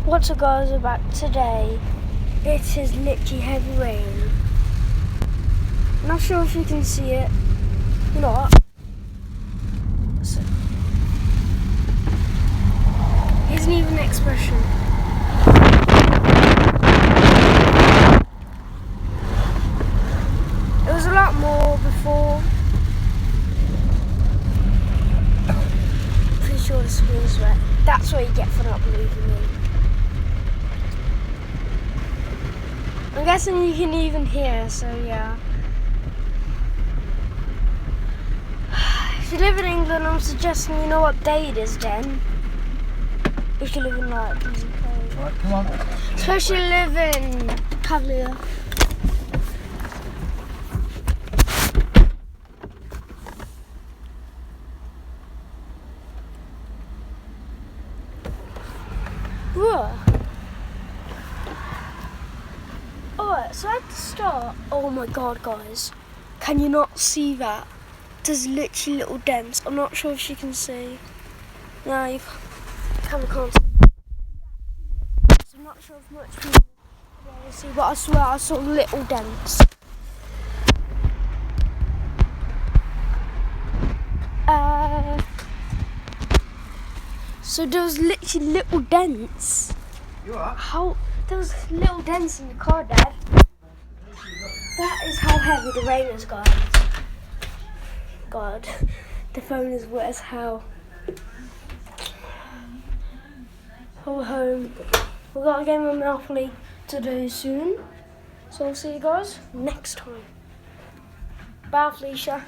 What's up guys, about today? It is literally heavy rain. Not sure if you can see it. You know what? So, here's an even expression. It was a lot more before. Pretty sure the screen's wet. That's what you get for not believing me. I'm guessing you can even hear, so yeah. If you live in England, I'm suggesting you know what day it is then. If you live in like the UK. Right, come on. Especially live in Cavalier. Whoa. Alright, so at the start, oh my god guys, can you not see that? There's literally little dents. I'm not sure if you can see. No, you camera can't see. I'm not sure if much people can see, but I swear I saw little dents. So there was literally little dents. You are? How? There was little dents in the car, Dad. That is how heavy the rain is, guys. God, the phone is wet as hell. We're home. We've got a game of Monopoly to do soon. So I'll see you guys next time. Bye, Felicia.